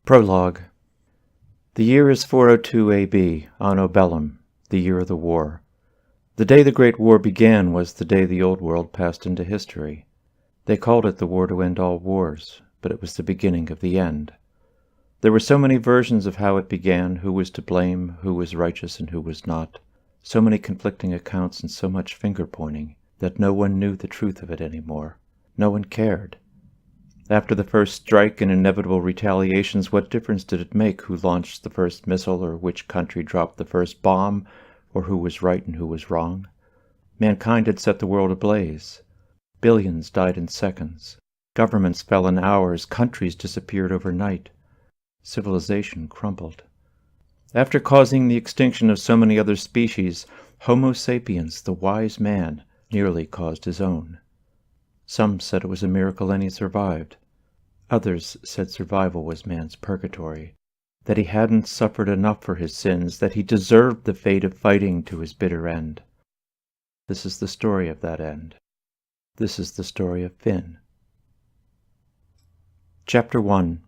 Prologue. The year is 402 A.B., Anno Bellum, the year of the war. The day the Great War began was the day the Old World passed into history. They called it the war to end all wars, but it was the beginning of the end. There were so many versions of how it began, who was to blame, who was righteous and who was not, so many conflicting accounts and so much finger-pointing, that no one knew the truth of it anymore. No one cared. After the first strike and inevitable retaliations, what difference did it make who launched the first missile, or which country dropped the first bomb, or who was right and who was wrong? Mankind had set the world ablaze. Billions died in seconds. Governments fell in hours. Countries disappeared overnight. Civilization crumbled. After causing the extinction of so many other species, Homo sapiens, the wise man, nearly caused his own. Some said it was a miracle and he survived. Others said survival was man's purgatory, that he hadn't suffered enough for his sins, that he deserved the fate of fighting to his bitter end. This is the story of that end. This is the story of Finn. Chapter 1.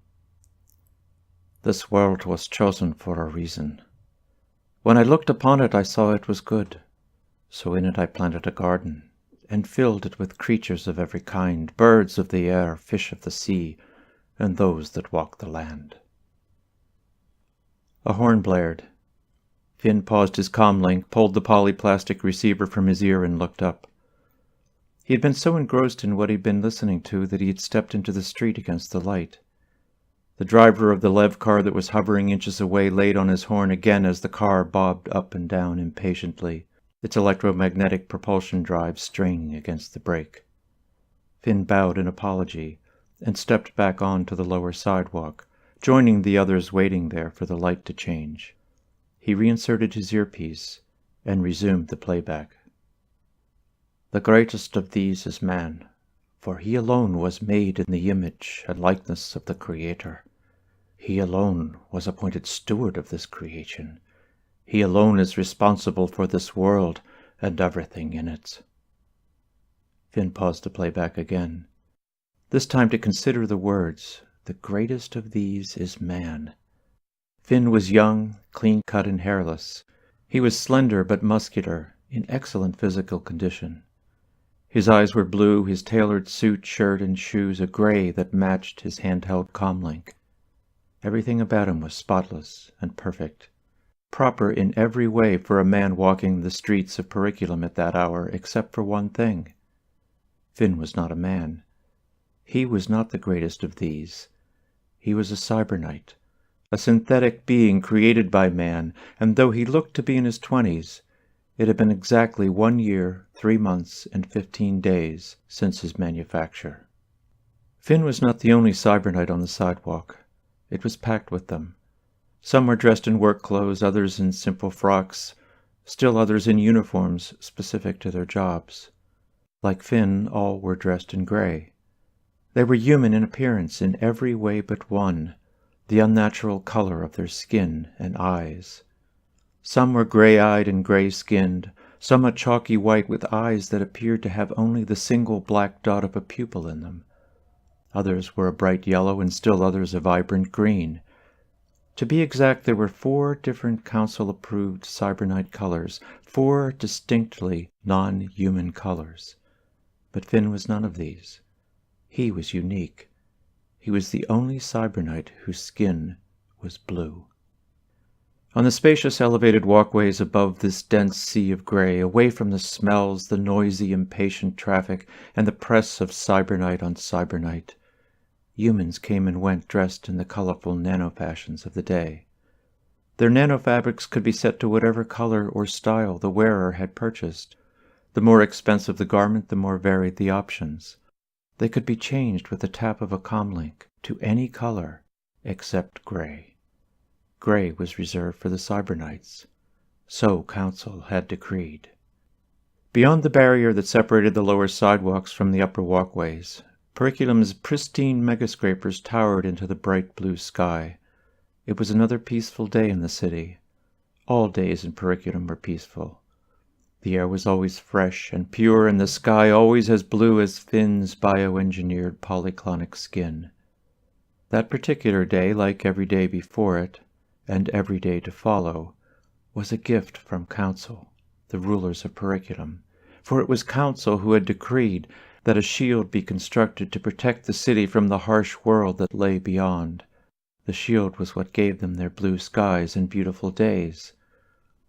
This world was chosen for a reason. When I looked upon it, I saw it was good. So in it I planted a garden, and filled it with creatures of every kind, birds of the air, fish of the sea, and those that walk the land. A horn blared. Finn paused his comlink, pulled the polyplastic receiver from his ear, and looked up. He had been so engrossed in what he'd been listening to that he had stepped into the street against the light. The driver of the Lev car that was hovering inches away laid on his horn again as the car bobbed up and down impatiently, its electromagnetic propulsion drive straining against the brake. Finn bowed in apology and stepped back on to the lower sidewalk, joining the others waiting there for the light to change. He reinserted his earpiece and resumed the playback. The greatest of these is man, for he alone was made in the image and likeness of the Creator. He alone was appointed steward of this creation. He alone is responsible for this world and everything in it. Finn paused to play back again, this time to consider the words. The greatest of these is man. Finn was young, clean-cut and hairless. He was slender but muscular, in excellent physical condition. His eyes were blue, his tailored suit, shirt, and shoes a gray that matched his handheld comlink. Everything about him was spotless and perfect. Proper in every way for a man walking the streets of Periculum at that hour, except for one thing. Finn was not a man. He was not the greatest of these. He was a cybernite, a synthetic being created by man, and though he looked to be in his 20s, it had been exactly 1 year, 3 months, and 15 days since his manufacture. Finn was not the only cybernite on the sidewalk. It was packed with them. Some were dressed in work clothes, others in simple frocks, still others in uniforms specific to their jobs. Like Finn, all were dressed in gray. They were human in appearance in every way but one, the unnatural color of their skin and eyes. Some were gray-eyed and gray-skinned, some a chalky white with eyes that appeared to have only the single black dot of a pupil in them. Others were a bright yellow and still others a vibrant green. To be exact, there were 4 different council-approved cybernite colors, 4 distinctly non-human colors. But Finn was none of these. He was unique. He was the only cybernite whose skin was blue. On the spacious elevated walkways above this dense sea of gray, away from the smells, the noisy, impatient traffic, and the press of cybernite on cybernite, humans came and went dressed in the colorful nano-fashions of the day. Their nanofabrics could be set to whatever color or style the wearer had purchased. The more expensive the garment, the more varied the options. They could be changed with the tap of a comlink to any color except gray. Gray was reserved for the cybernites. So Council had decreed. Beyond the barrier that separated the lower sidewalks from the upper walkways, Periculum's pristine megascrapers towered into the bright blue sky. It was another peaceful day in the city. All days in Periculum were peaceful. The air was always fresh and pure, and the sky always as blue as Finn's bioengineered polyclonic skin. That particular day, like every day before it, and every day to follow, was a gift from Council, the rulers of Periculum, for it was Council who had decreed that a shield be constructed to protect the city from the harsh world that lay beyond. The shield was what gave them their blue skies and beautiful days.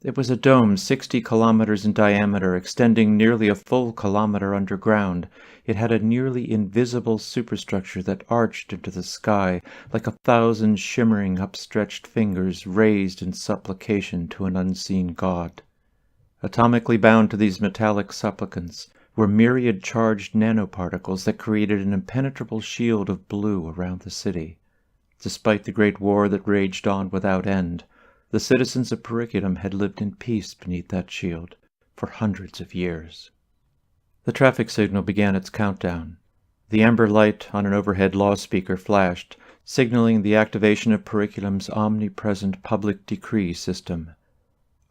It was a dome 60 kilometers in diameter, extending nearly a full kilometer underground. It had a nearly invisible superstructure that arched into the sky like 1,000 shimmering upstretched fingers raised in supplication to an unseen god. Atomically bound to these metallic supplicants were myriad charged nanoparticles that created an impenetrable shield of blue around the city. Despite the great war that raged on without end, the citizens of Periculum had lived in peace beneath that shield for hundreds of years. The traffic signal began its countdown. The amber light on an overhead loudspeaker flashed, signaling the activation of Periculum's omnipresent public decree system.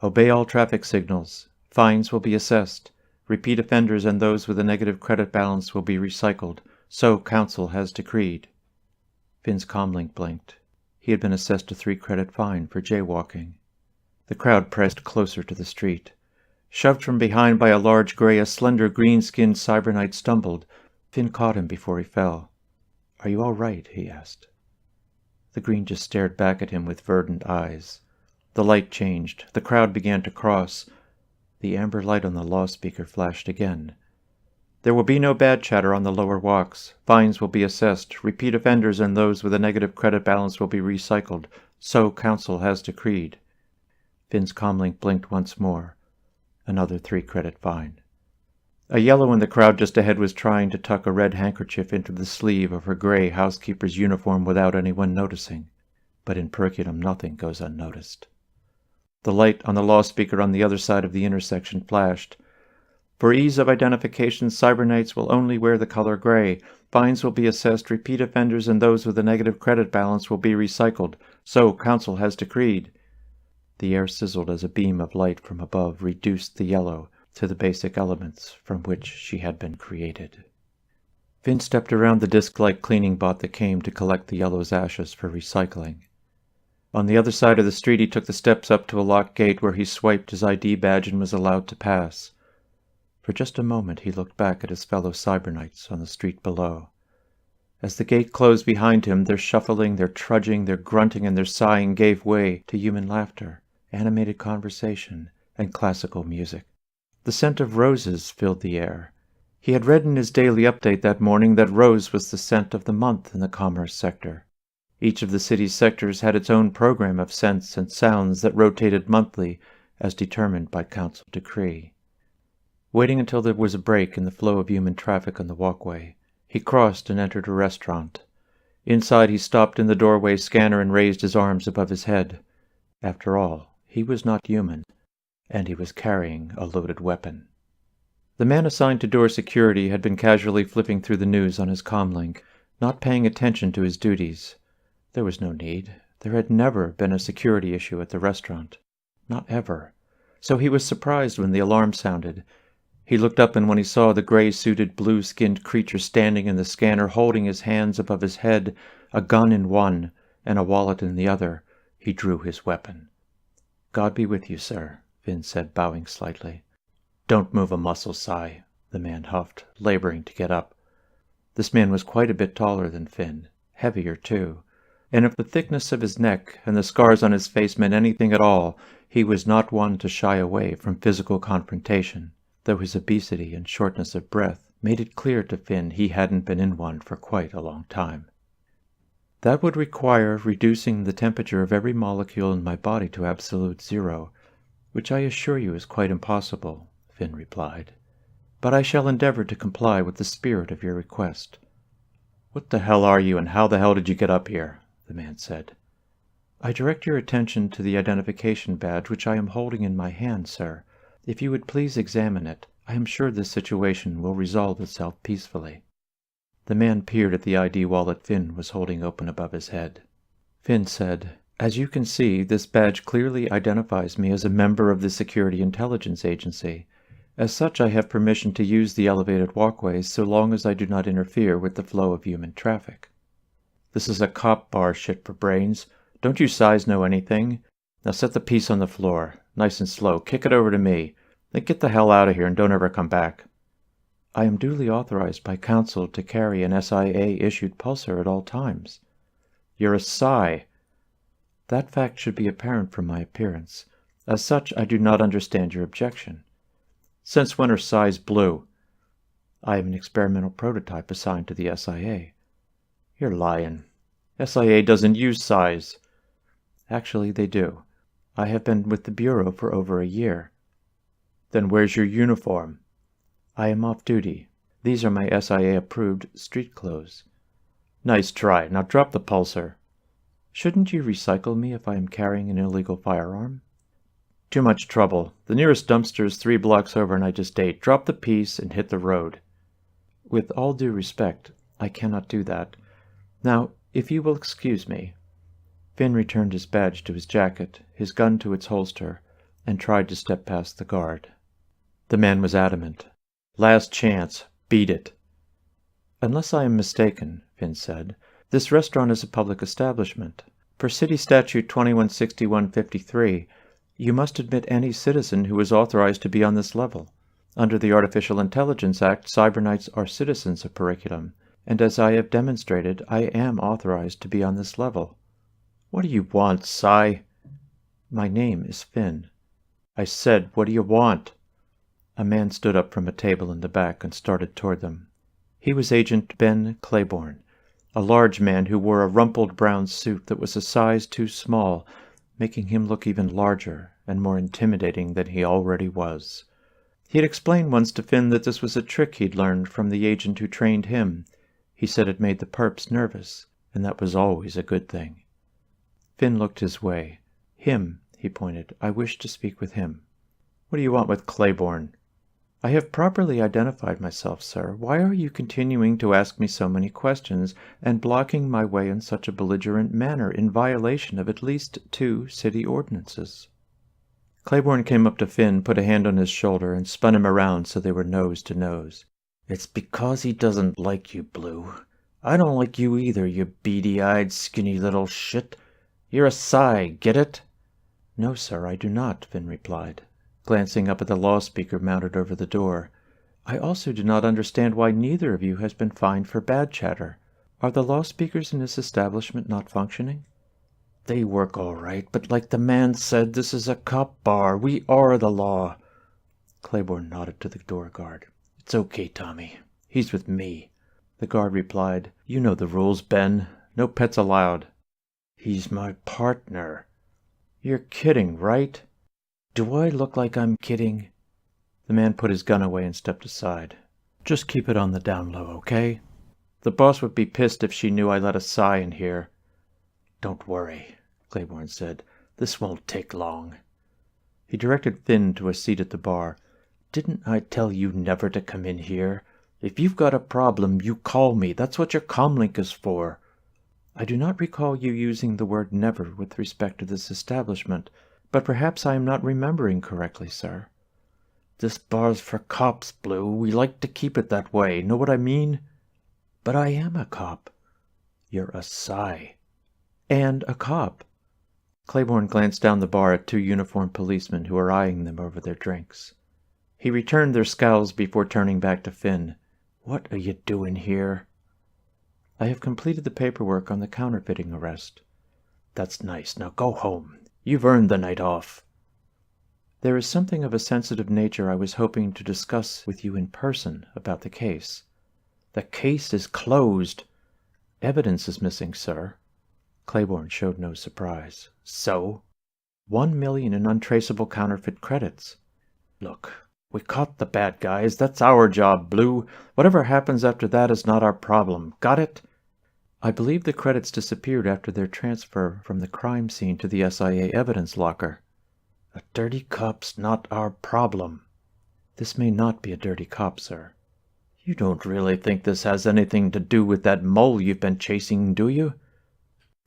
Obey all traffic signals. Fines will be assessed. Repeat offenders and those with a negative credit balance will be recycled. So Council has decreed. Finn's comlink blinked. He had been assessed a 3-credit fine for jaywalking. The crowd pressed closer to the street. Shoved from behind by a large gray, a slender green-skinned cybernite stumbled. Finn caught him before he fell. "Are you all right?" he asked. The green just stared back at him with verdant eyes. The light changed. The crowd began to cross. The amber light on the loudspeaker flashed again. "There will be no bad chatter on the lower walks. Fines will be assessed. Repeat offenders and those with a negative credit balance will be recycled. So Council has decreed." Finn's comlink blinked once more. Another 3-credit fine. A yellow in the crowd just ahead was trying to tuck a red handkerchief into the sleeve of her gray housekeeper's uniform without anyone noticing. But in Periculum nothing goes unnoticed. The light on the loudspeaker on the other side of the intersection flashed. "For ease of identification, cyberknights will only wear the color gray. Fines will be assessed. Repeat offenders and those with a negative credit balance will be recycled. So Council has decreed." The air sizzled as a beam of light from above reduced the yellow to the basic elements from which she had been created. Finn stepped around the disc-like cleaning bot that came to collect the yellow's ashes for recycling. On the other side of the street he took the steps up to a locked gate where he swiped his ID badge and was allowed to pass. For just a moment he looked back at his fellow cyberknights on the street below. As the gate closed behind him, their shuffling, their trudging, their grunting, and their sighing gave way to human laughter, animated conversation, and classical music. The scent of roses filled the air. He had read in his daily update that morning that rose was the scent of the month in the commerce sector. Each of the city's sectors had its own program of scents and sounds that rotated monthly as determined by council decree. Waiting until there was a break in the flow of human traffic on the walkway, he crossed and entered a restaurant. Inside he stopped in the doorway scanner and raised his arms above his head. After all, he was not human, and he was carrying a loaded weapon. The man assigned to door security had been casually flipping through the news on his comlink, not paying attention to his duties. There was no need. There had never been a security issue at the restaurant. Not ever. So he was surprised when the alarm sounded. He looked up, and when he saw the gray-suited, blue-skinned creature standing in the scanner, holding his hands above his head, a gun in one and a wallet in the other, he drew his weapon. "God be with you, sir," Finn said, bowing slightly. "Don't move a muscle, Cy," the man huffed, laboring to get up. This man was quite a bit taller than Finn, heavier too, and if the thickness of his neck and the scars on his face meant anything at all, he was not one to shy away from physical confrontation, though his obesity and shortness of breath made it clear to Finn he hadn't been in one for quite a long time. "That would require reducing the temperature of every molecule in my body to absolute zero, which I assure you is quite impossible," Finn replied. "But I shall endeavor to comply with the spirit of your request." "What the hell are you, and how the hell did you get up here?" the man said. "I direct your attention to the identification badge which I am holding in my hand, sir. If you would please examine it, I am sure this situation will resolve itself peacefully." The man peered at the ID wallet Finn was holding open above his head. Finn said, "As you can see, this badge clearly identifies me as a member of the Security Intelligence Agency. As such, I have permission to use the elevated walkways so long as I do not interfere with the flow of human traffic." This is a cop bar, shit for brains. Don't you size know anything? Now set the piece on the floor, nice and slow. Kick it over to me. Then get the hell out of here and don't ever come back. I am duly authorized by counsel to carry an SIA-issued pulsar at all times. You're a Psi. That fact should be apparent from my appearance. As such, I do not understand your objection. Since when are Psis blue? I am an experimental prototype assigned to the SIA. You're lying. SIA doesn't use Psis. Actually, they do. I have been with the Bureau for over a year. Then where's your uniform? I am off duty. These are my SIA-approved street clothes. Nice try. Now drop the pulsar. Shouldn't you recycle me if I am carrying an illegal firearm? Too much trouble. The nearest dumpster is 3 blocks over and I just ate. Drop the piece and hit the road. With all due respect, I cannot do that. Now, if you will excuse me. Finn returned his badge to his jacket, his gun to its holster, and tried to step past the guard. The man was adamant. Last chance. Beat it. Unless I am mistaken, Finn said, this restaurant is a public establishment. Per City Statute 2161-53, you must admit any citizen who is authorized to be on this level. Under the Artificial Intelligence Act, cyberknights are citizens of Periculum, and as I have demonstrated, I am authorized to be on this level. What do you want, Psi? My name is Finn. I said, what do you want? A man stood up from a table in the back and started toward them. He was Agent Ben Claiborne, a large man who wore a rumpled brown suit that was a size too small, making him look even larger and more intimidating than he already was. He had explained once to Finn that this was a trick he'd learned from the agent who trained him. He said it made the perps nervous, and that was always a good thing. Finn looked his way. Him, he pointed. I wish to speak with him. What do you want with Claiborne? I have properly identified myself, sir. Why are you continuing to ask me so many questions and blocking my way in such a belligerent manner in violation of at least 2 city ordinances? Claiborne came up to Finn, put a hand on his shoulder, and spun him around so they were nose to nose. It's because he doesn't like you, Blue. I don't like you either, you beady-eyed, skinny little shit. You're a Psi, get it? No, sir, I do not, Finn replied, glancing up at the loudspeaker mounted over the door. I also do not understand why neither of you has been fined for bad chatter. Are the loudspeakers in this establishment not functioning? They work all right, but like the man said, this is a cop bar. We are the law. Claiborne nodded to the door guard. It's okay, Tommy. He's with me. The guard replied, You know the rules, Ben. No pets allowed. He's my partner. You're kidding, right? Do I look like I'm kidding? The man put his gun away and stepped aside. Just keep it on the down low, okay? The boss would be pissed if she knew I let a Psi in here. Don't worry, Claiborne said. This won't take long. He directed Finn to a seat at the bar. Didn't I tell you never to come in here? If you've got a problem, you call me. That's what your comlink is for. I do not recall you using the word never with respect to this establishment, but perhaps I am not remembering correctly, sir. This bar's for cops, Blue. We like to keep it that way. Know what I mean? But I am a cop. You're a Psi. And a cop. Claiborne glanced down the bar at 2 uniformed policemen who were eyeing them over their drinks. He returned their scowls before turning back to Finn. What are you doing here? I have completed the paperwork on the counterfeiting arrest. That's nice. Now go home. You've earned the night off. There is something of a sensitive nature I was hoping to discuss with you in person about the case. The case is closed. Evidence is missing, sir. Claiborne showed no surprise. So? 1 million in untraceable counterfeit credits. Look, we caught the bad guys. That's our job, Blue. Whatever happens after that is not our problem. Got it? I believe the credits disappeared after their transfer from the crime scene to the SIA evidence locker. A dirty cop's not our problem. This may not be a dirty cop, sir. You don't really think this has anything to do with that mole you've been chasing, do you?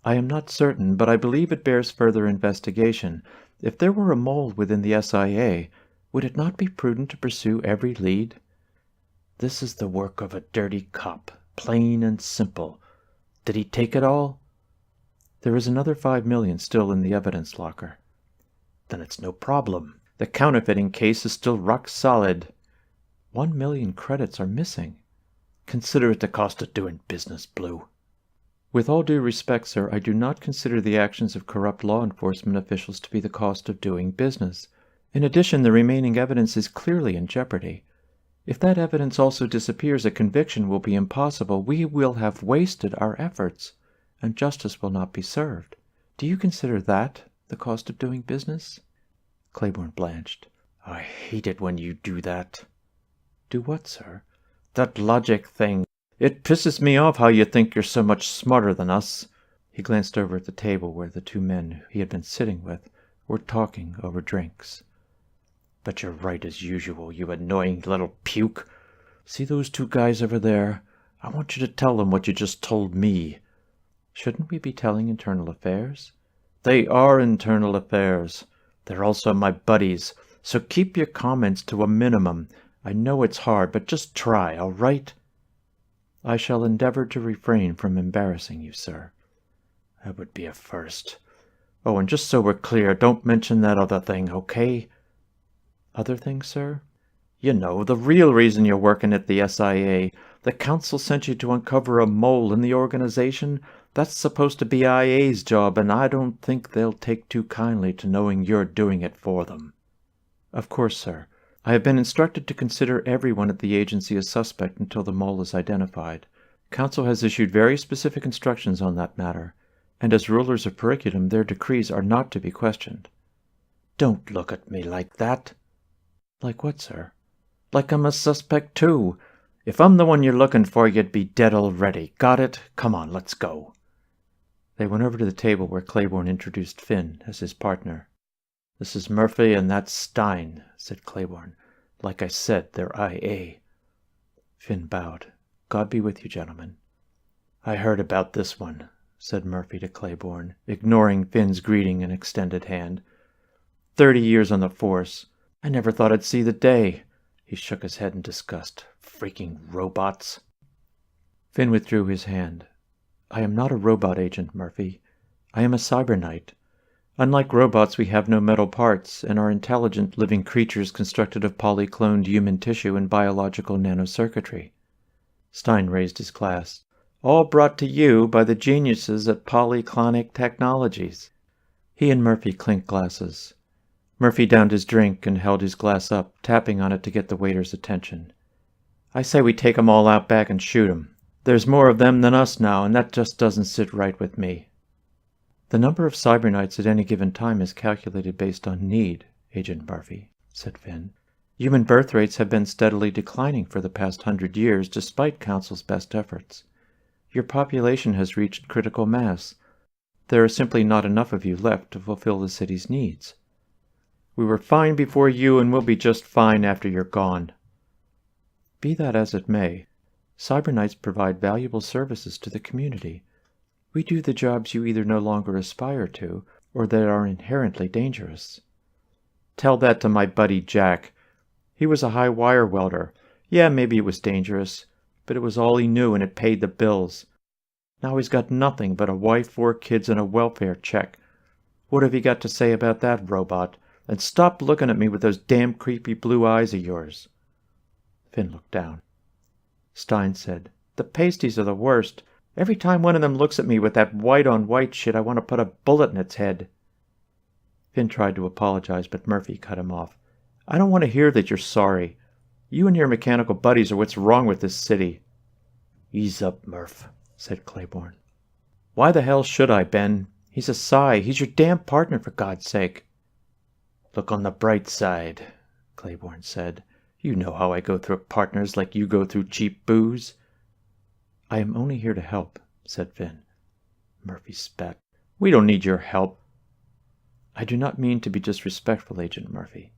I am not certain, but I believe it bears further investigation. If there were a mole within the SIA, would it not be prudent to pursue every lead? This is the work of a dirty cop, plain and simple. Did he take it all? There is another 5 million still in the evidence locker. Then it's no problem. The counterfeiting case is still rock solid. 1 million credits are missing. Consider it the cost of doing business, Blue. With all due respect, sir, I do not consider the actions of corrupt law enforcement officials to be the cost of doing business. In addition, the remaining evidence is clearly in jeopardy. If that evidence also disappears, a conviction will be impossible. We will have wasted our efforts, and justice will not be served. Do you consider that the cost of doing business? Claiborne blanched. I hate it when you do that. Do what, sir? That logic thing. It pisses me off how you think you're so much smarter than us. He glanced over at the table where the 2 men he had been sitting with were talking over drinks. But you're right as usual, you annoying little puke. See those 2 guys over there? I want you to tell them what you just told me. Shouldn't we be telling internal affairs? They are internal affairs. They're also my buddies, so keep your comments to a minimum. I know it's hard, but just try, all right? I shall endeavor to refrain from embarrassing you, sir. That would be a first. Oh, and just so we're clear, don't mention that other thing, okay? Other thing, sir? You know, the real reason you're working at the SIA. The council sent you to uncover a mole in the organization. That's supposed to be IA's job, and I don't think they'll take too kindly to knowing you're doing it for them. Of course, sir. I have been instructed to consider everyone at the agency a suspect until the mole is identified. Council has issued very specific instructions on that matter, and as rulers of Periculum, their decrees are not to be questioned. Don't look at me like that. Like what, sir? Like I'm a suspect, too. If I'm the one you're looking for, you'd be dead already. Got it? Come on, let's go. They went over to the table where Claiborne introduced Finn as his partner. This is Murphy and that's Stein, said Claiborne. Like I said, they're IA. Finn bowed. God be with you, gentlemen. I heard about this one, said Murphy to Claiborne, ignoring Finn's greeting and extended hand. 30 years on the force. I never thought I'd see the day. He shook his head in disgust. Freaking robots. Finn withdrew his hand. I am not a robot agent, Murphy. I am a cybernite. Unlike robots, we have no metal parts, and are intelligent living creatures constructed of polycloned human tissue and biological nanocircuitry. Stein raised his glass. All brought to you by the geniuses at Polyclonic Technologies. He and Murphy clinked glasses. Murphy downed his drink and held his glass up, tapping on it to get the waiter's attention. I say we take 'em all out back and shoot 'em. There's more of them than us now, and that just doesn't sit right with me. The number of cybernites at any given time is calculated based on need, Agent Murphy, said Finn. Human birth rates have been steadily declining for the past 100 years, despite Council's best efforts. Your population has reached critical mass. There are simply not enough of you left to fulfill the city's needs. We were fine before you, and we'll be just fine after you're gone. Be that as it may, cybernites provide valuable services to the community. We do the jobs you either no longer aspire to, or that are inherently dangerous. Tell that to my buddy Jack. He was a high wire welder. Yeah, maybe it was dangerous, but it was all he knew and it paid the bills. Now he's got nothing but a wife, 4 kids, and a welfare check. What have you got to say about that, robot? And stop looking at me with those damn creepy blue eyes of yours. Finn looked down. Stein said, The pasties are the worst. Every time one of them looks at me with that white-on-white shit, I want to put a bullet in its head. Finn tried to apologize, but Murphy cut him off. I don't want to hear that you're sorry. You and your mechanical buddies are what's wrong with this city. Ease up, Murph, said Claiborne. Why the hell should I, Ben? He's a Psy. He's your damn partner, for God's sake. Look on the bright side, Claiborne said. You know how I go through partners like you go through cheap booze. I am only here to help, said Finn. Murphy spat. We don't need your help. I do not mean to be disrespectful, Agent Murphy.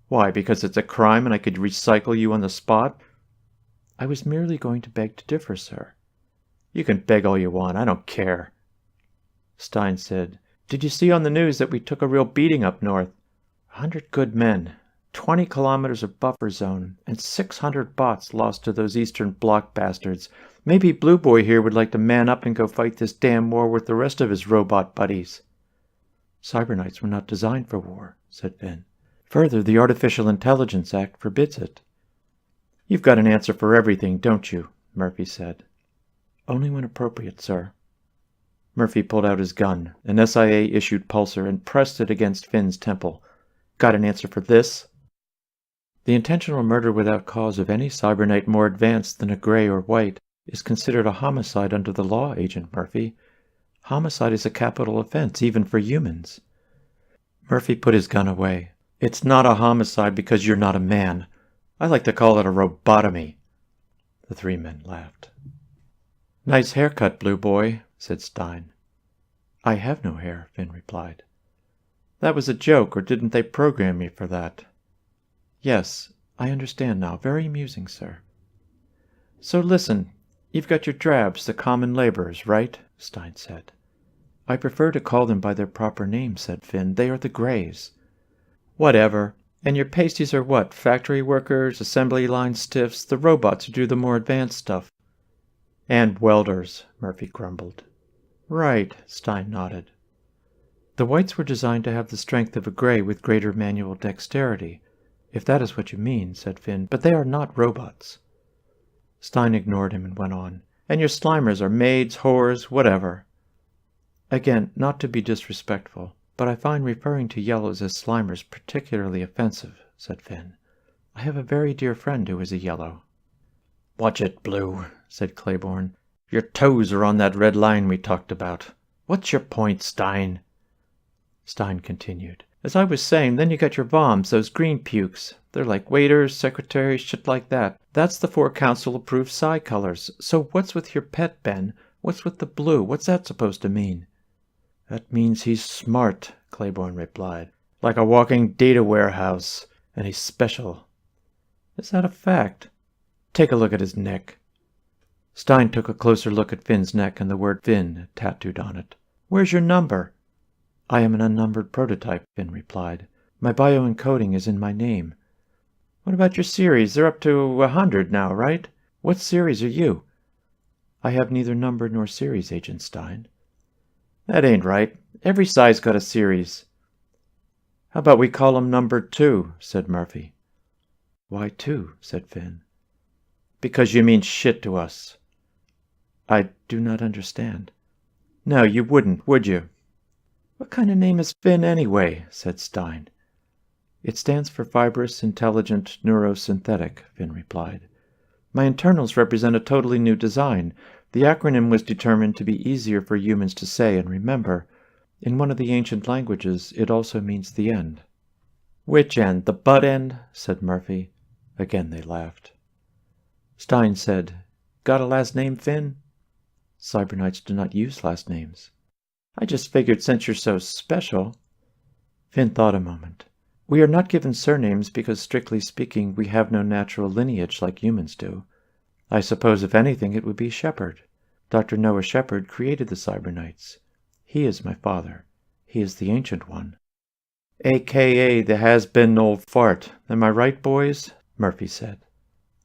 Why, because it's a crime and I could recycle you on the spot? I was merely going to beg to differ, sir. You can beg all you want. I don't care. Stein said, Did you see on the news that we took a real beating up north? 100 good men. 20 kilometers of buffer zone, and 600 bots lost to those Eastern Bloc bastards. Maybe Blue Boy here would like to man up and go fight this damn war with the rest of his robot buddies." "Cyberknights were not designed for war," said Finn. "Further, the Artificial Intelligence Act forbids it." "You've got an answer for everything, don't you?" Murphy said. "Only when appropriate, sir." Murphy pulled out his gun, an SIA-issued pulsar, and pressed it against Finn's temple. "Got an answer for this?" "The intentional murder without cause of any Cyberknight more advanced than a gray or white is considered a homicide under the law, Agent Murphy. Homicide is a capital offense, even for humans." Murphy put his gun away. "It's not a homicide because you're not a man. I like to call it a robotomy." The three men laughed. "Nice haircut, Blue Boy," said Stein. "I have no hair," Finn replied. "That was a joke, or didn't they program me for that?" "Yes, I understand now. Very amusing, sir." "So listen, you've got your drabs, the common laborers, right?" Stein said. "I prefer to call them by their proper names," said Finn. "They are the Greys." "Whatever. And your pasties are what? Factory workers, assembly line stiffs, the robots who do the more advanced stuff." "And welders," Murphy grumbled. "Right," Stein nodded. "The whites were designed to have the strength of a Grey with greater manual dexterity, if that is what you mean," said Finn, "but they are not robots." Stein ignored him and went on. "And your Slimers are maids, whores, whatever." "Again, not to be disrespectful, but I find referring to yellows as Slimers particularly offensive," said Finn. "I have a very dear friend who is a yellow." "Watch it, Blue," said Claiborne. "Your toes are on that red line we talked about. What's your point, Stein?" Stein continued. "As I was saying, then you got your Voms, those green pukes. They're like waiters, secretaries, shit like that. That's the 4 council-approved psi colors. So what's with your pet, Ben? What's with the blue? What's that supposed to mean?" "That means he's smart," Claiborne replied. "Like a walking data warehouse. And he's special." "Is that a fact?" "Take a look at his neck." Stein took a closer look at Finn's neck and the word Finn tattooed on it. "Where's your number?" "I am an unnumbered prototype," Finn replied. "My bioencoding is in my name." "What about your series? They're up to 100 now, right? What series are you?" "I have neither number nor series, Agent Stein." "That ain't right. Every psi's got a series." "How about we call him number 2, said Murphy. "Why 2? said Finn. "Because you mean shit to us." "I do not understand." "No, you wouldn't, would you?" "What kind of name is Finn anyway?" said Stein. "It stands for Fibrous Intelligent Neurosynthetic," Finn replied. "My internals represent a totally new design. The acronym was determined to be easier for humans to say and remember. In one of the ancient languages, it also means the end." "Which end? The butt end?" said Murphy. Again they laughed. Stein said, "Got a last name, Finn?" "Cyberknights do not use last names." "I just figured since you're so special." Finn thought a moment. "We are not given surnames because, strictly speaking, we have no natural lineage like humans do. I suppose, if anything, it would be Shepard. Dr. Noah Shepard created the Cyberknights. He is my father. He is the Ancient One." "A.K.A. the has-been old fart. Am I right, boys?" Murphy said.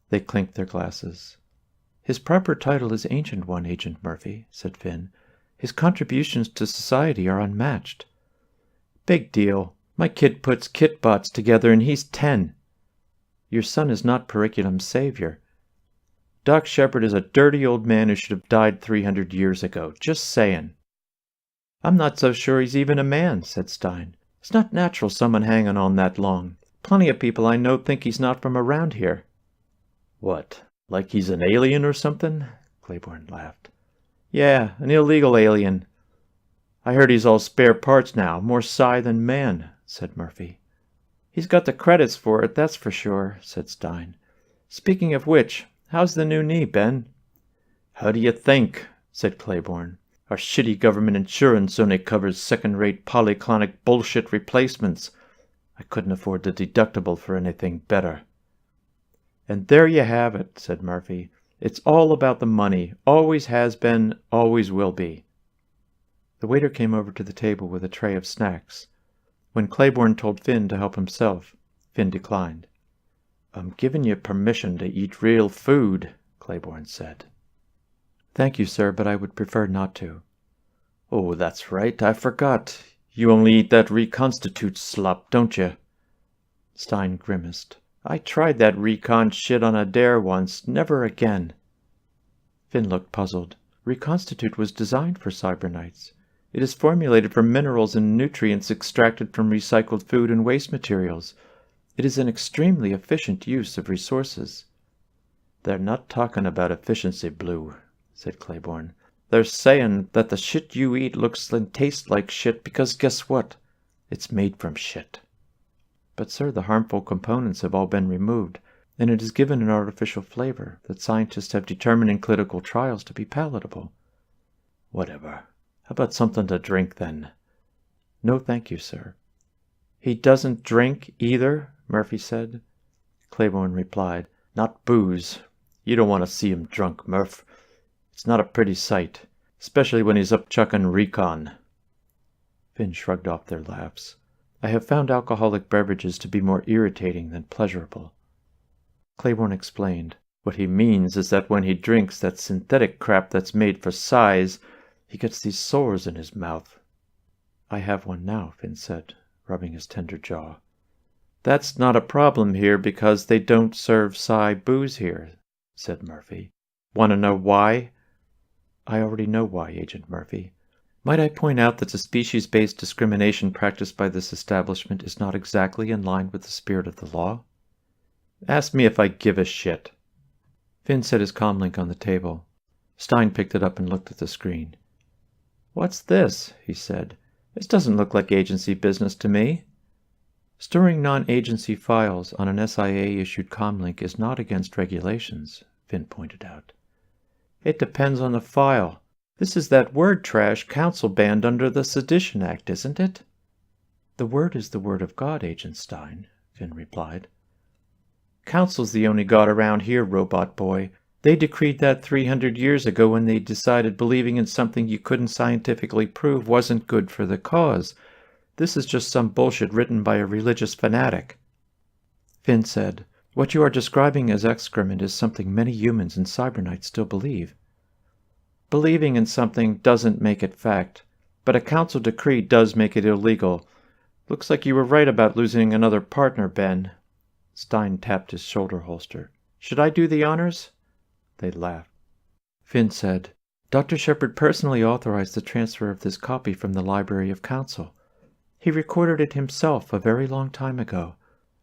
They clinked their glasses. "His proper title is Ancient One, Agent Murphy," said Finn. "His contributions to society are unmatched." "Big deal. My kid puts kitbots together and he's 10. Your son is not Periculum's savior. Doc Shepard is a dirty old man who should have died 300 years ago. Just saying." "I'm not so sure he's even a man," said Stein. "It's not natural someone hanging on that long. Plenty of people I know think he's not from around here." "What, like he's an alien or something?" Claiborne laughed. "Yeah, an illegal alien. I heard he's all spare parts now, more psi than man," said Murphy. "He's got the credits for it, that's for sure," said Stein. "Speaking of which, how's the new knee, Ben?" "How do you think?" said Claiborne. "Our shitty government insurance only covers second-rate polyclonic bullshit replacements. I couldn't afford the deductible for anything better." "And there you have it," said Murphy. "It's all about the money. Always has been, always will be." The waiter came over to the table with a tray of snacks. When Claiborne told Finn to help himself, Finn declined. "I'm giving you permission to eat real food," Claiborne said. "Thank you, sir, but I would prefer not to." "Oh, that's right, I forgot. You only eat that reconstitute slop, don't you?" Stein grimaced. "I tried that recon shit on a dare once. Never again." Finn looked puzzled. Reconstitute was designed for cybernites. It is formulated from minerals and nutrients extracted from recycled food and waste materials. It is an extremely efficient use of resources. "They're not talking about efficiency, Blue," said Claiborne. "They're saying that the shit you eat looks and tastes like shit because guess what? It's made from shit." "But, sir, the harmful components have all been removed, and it is given an artificial flavor that scientists have determined in clinical trials to be palatable." "Whatever. How about something to drink, then?" "No, thank you, sir." "He doesn't drink, either?" Murphy said. Claiborne replied, "Not booze. You don't want to see him drunk, Murph. It's not a pretty sight, especially when he's up chucking recon." Finn shrugged off their laughs. "I have found alcoholic beverages to be more irritating than pleasurable." Claiborne explained. "What he means is that when he drinks that synthetic crap that's made for size, he gets these sores in his mouth." "I have one now," Finn said, rubbing his tender jaw. "That's not a problem here because they don't serve psi booze here," said Murphy. "Want to know why?" "I already know why, Agent Murphy. Might I point out that the species-based discrimination practiced by this establishment is not exactly in line with the spirit of the law?" "Ask me if I give a shit." Finn set his comlink on the table. Stein picked it up and looked at the screen. "What's this?" he said. "This doesn't look like agency business to me." "Storing non-agency files on an SIA-issued comlink is not against regulations," Finn pointed out. "It depends on the file. This is that word trash council banned under the Sedition Act, isn't it?" "The word is the word of God, Agent Stein," Finn replied. "Council's the only God around here, robot boy. They decreed that 300 years ago when they decided believing in something you couldn't scientifically prove wasn't good for the cause. This is just some bullshit written by a religious fanatic." Finn said, "What you are describing as excrement is something many humans and cybernites still believe." "Believing in something doesn't make it fact, but a council decree does make it illegal. Looks like you were right about losing another partner, Ben." Stein tapped his shoulder holster. "Should I do the honors?" They laughed. Finn said, "Dr. Shepard personally authorized the transfer of this copy from the Library of Council. He recorded it himself a very long time ago.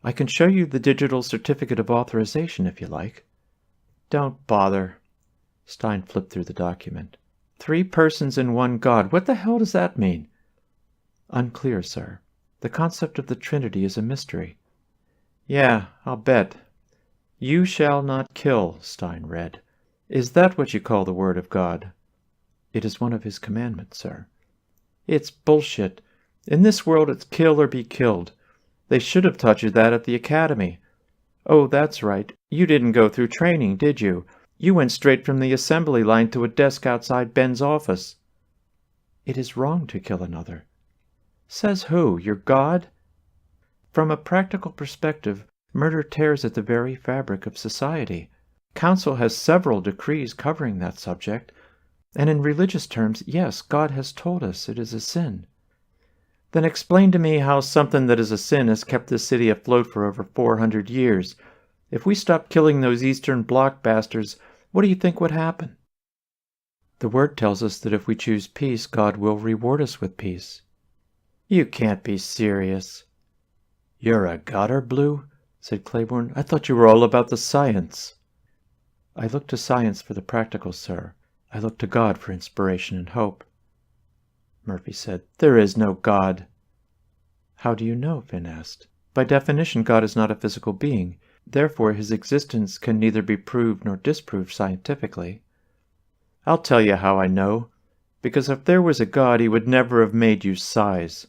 I can show you the digital certificate of authorization if you like." "Don't bother." Stein flipped through the document. 3 persons in one God. What the hell does that mean?" "Unclear, sir. The concept of the Trinity is a mystery." "Yeah, I'll bet. 'You shall not kill,'" Stein read. "Is that what you call the Word of God?" "It is one of his commandments, sir." "It's bullshit. In this world it's kill or be killed. They should have taught you that at the academy. Oh, that's right. You didn't go through training, did you? You went straight from the assembly line to a desk outside Ben's office." "It is wrong to kill another." "Says who? Your God?" "From a practical perspective, murder tears at the very fabric of society. Council has several decrees covering that subject, and in religious terms, yes, God has told us it is a sin." "Then explain to me how something that is a sin has kept this city afloat for over 400 years. If we stopped killing those Eastern Bloc bastards, what do you think would happen?" "The Word tells us that if we choose peace, God will reward us with peace." "You can't be serious." "You're a Godder, Blue?" said Claiborne. "I thought you were all about the science." "I look to science for the practical, sir. I look to God for inspiration and hope." Murphy said, "There is no God." "How do you know?" Finn asked. "By definition, God is not a physical being. Therefore, his existence can neither be proved nor disproved scientifically." "I'll tell you how I know. Because if there was a God, he would never have made you size."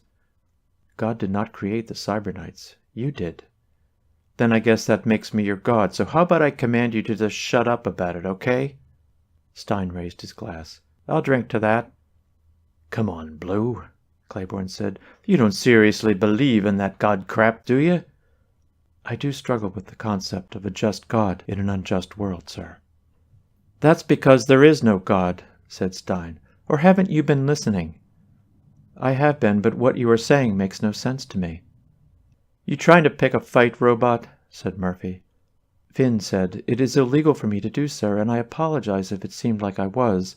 "God did not create the cybernites. You did." "Then I guess that makes me your God, so how about I command you to just shut up about it, okay?" Stein raised his glass. "I'll drink to that." "Come on, Blue," Claiborne said. "You don't seriously believe in that God crap, do you?" I do struggle with the concept of a just God in an unjust world, sir. That's because there is no God, said Stein. Or haven't you been listening? I have been, but what you are saying makes no sense to me. You trying to pick a fight, robot? Said Murphy. Finn said, It is illegal for me to do, sir, and I apologize if it seemed like I was.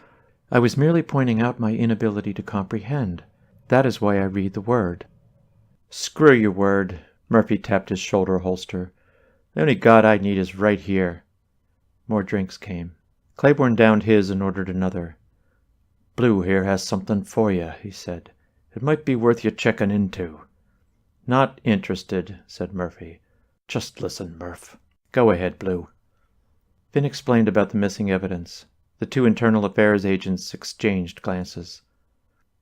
I was merely pointing out my inability to comprehend. That is why I read the word. Screw your word, Murphy tapped his shoulder holster. The only God I need is right here. More drinks came. Claiborne downed his and ordered another. Blue here has something for you, he said. It might be worth you checking into. Not interested, said Murphy. Just listen, Murph. Go ahead, Blue. Finn explained about the missing evidence. The two internal affairs agents exchanged glances.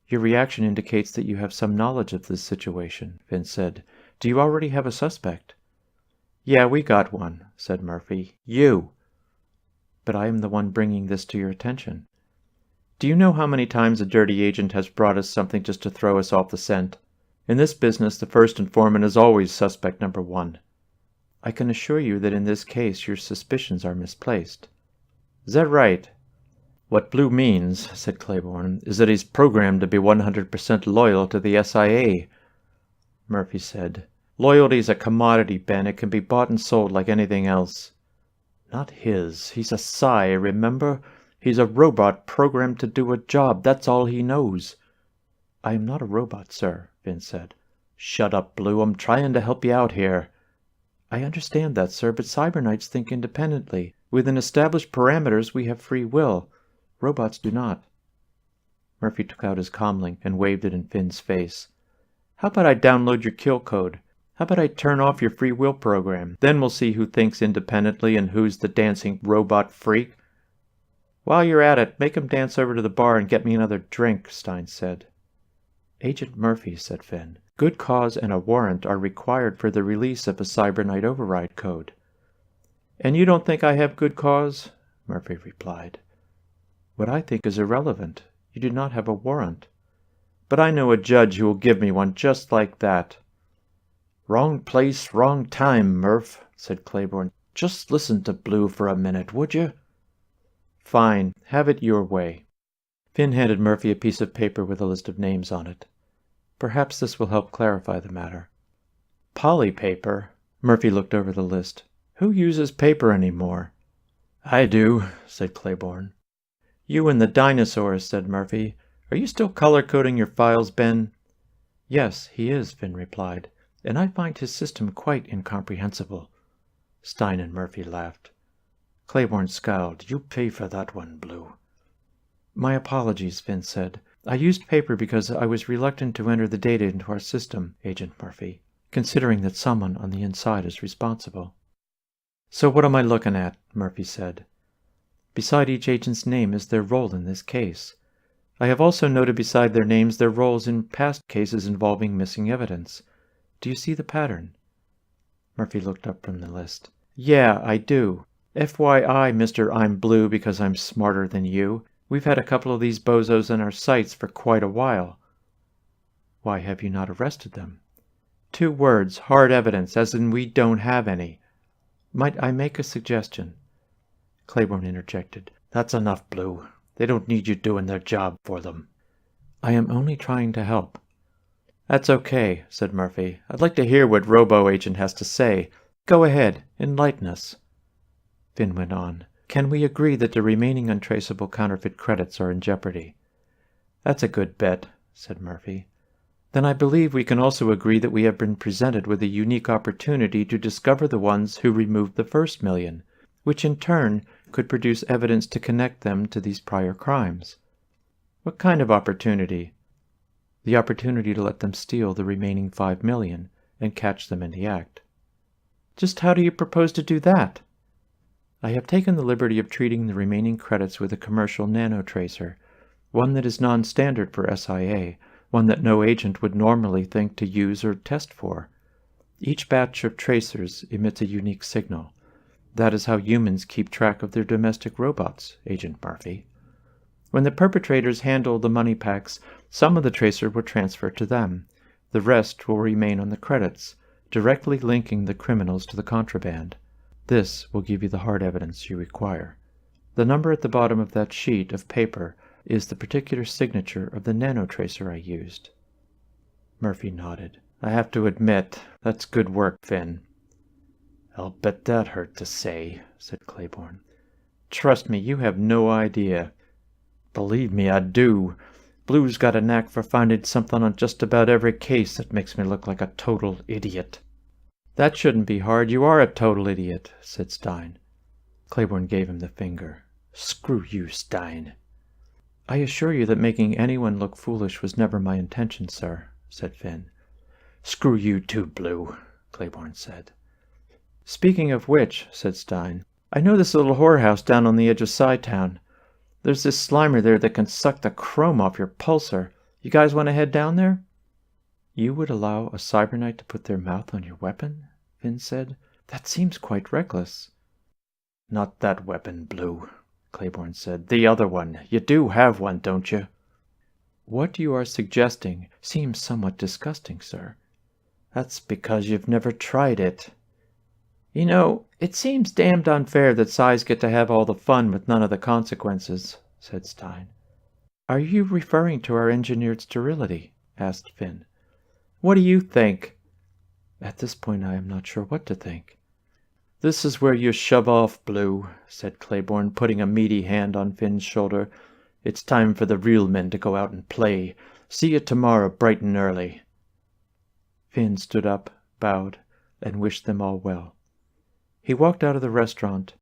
Your reaction indicates that you have some knowledge of this situation, Finn said. Do you already have a suspect? Yeah, we got one, said Murphy. You. But I am the one bringing this to your attention. Do you know how many times a dirty agent has brought us something just to throw us off the scent? In this business, the first informant is always suspect number one. I can assure you that in this case your suspicions are misplaced. Is that right? What Blue means, said Claiborne, is that he's programmed to be 100% loyal to the SIA. Murphy said, Loyalty is a commodity, Ben. It can be bought and sold like anything else. Not his. He's a psi, remember? He's a robot programmed to do a job. That's all he knows. I am not a robot, sir, Finn said. Shut up, Blue. I'm trying to help you out here. I understand that, sir, but Cyberknights think independently. Within established parameters, we have free will. Robots do not. Murphy took out his comlink and waved it in Finn's face. How about I download your kill code? How about I turn off your free will program? Then we'll see who thinks independently and who's the dancing robot freak. While you're at it, make him dance over to the bar and get me another drink, Stein said. Agent Murphy, said Finn, good cause and a warrant are required for the release of a Cyberknight override code. And you don't think I have good cause? Murphy replied. What I think is irrelevant. You do not have a warrant. But I know a judge who will give me one just like that. Wrong place, wrong time, Murph, said Claiborne. Just listen to Blue for a minute, would you? Fine, have it your way. Finn handed Murphy a piece of paper with a list of names on it. Perhaps this will help clarify the matter. Polypaper? Murphy looked over the list. Who uses paper anymore? I do, said Claiborne. You and the dinosaurs, said Murphy. Are you still color-coding your files, Ben? Yes, he is, Finn replied, and I find his system quite incomprehensible. Stein and Murphy laughed. Claiborne scowled. You pay for that one, Blue. My apologies, Finn said. I used paper because I was reluctant to enter the data into our system, Agent Murphy, considering that someone on the inside is responsible. So what am I looking at? Murphy said. Beside each agent's name is their role in this case. I have also noted beside their names their roles in past cases involving missing evidence. Do you see the pattern? Murphy looked up from the list. Yeah, I do. FYI, Mr. I'm Blue because I'm smarter than you. We've had a couple of these bozos in our sights for quite a while. Why have you not arrested them? 2 words, hard evidence, as in we don't have any. Might I make a suggestion? Claiborne interjected. That's enough, Blue. They don't need you doing their job for them. I am only trying to help. That's okay, said Murphy. I'd like to hear what Robo-Agent has to say. Go ahead, enlighten us. Finn went on. Can we agree that the remaining untraceable counterfeit credits are in jeopardy? That's a good bet, said Murphy. Then I believe we can also agree that we have been presented with a unique opportunity to discover the ones who removed the first million, which in turn could produce evidence to connect them to these prior crimes. What kind of opportunity? The opportunity to let them steal the remaining 5 million and catch them in the act. Just how do you propose to do that? I have taken the liberty of treating the remaining credits with a commercial nanotracer, one that is non-standard for SIA, one that no agent would normally think to use or test for. Each batch of tracers emits a unique signal. That is how humans keep track of their domestic robots, Agent Murphy. When the perpetrators handle the money packs, some of the tracer will transfer to them. The rest will remain on the credits, directly linking the criminals to the contraband. This will give you the hard evidence you require. The number at the bottom of that sheet of paper is the particular signature of the nanotracer I used." Murphy nodded. "I have to admit, that's good work, Finn." "I'll bet that hurt to say," said Claiborne. "Trust me, you have no idea." "Believe me, I do. Blue's got a knack for finding something on just about every case that makes me look like a total idiot." "That shouldn't be hard. You are a total idiot," said Stein. Claiborne gave him the finger. "Screw you, Stein." "I assure you that making anyone look foolish was never my intention, sir," said Finn. "Screw you too, Blue," Claiborne said. "Speaking of which," said Stein, "I know this little whorehouse down on the edge of Sci-Town. There's this Slimer there that can suck the chrome off your pulsar. You guys want to head down there?" "You would allow a cybernite to put their mouth on your weapon?" Finn said. "That seems quite reckless." "Not that weapon, Blue," Claiborne said. "The other one. You do have one, don't you?" "What you are suggesting seems somewhat disgusting, sir." "That's because you've never tried it." "You know, it seems damned unfair that Psis get to have all the fun with none of the consequences," said Stein. "Are you referring to our engineered sterility?" asked Finn. "What do you think?" At this point I am not sure what to think. "This is where you shove off, Blue," said Claiborne, putting a meaty hand on Finn's shoulder. "It's time for the real men to go out and play. See you tomorrow bright and early." Finn stood up, bowed, and wished them all well. He walked out of the restaurant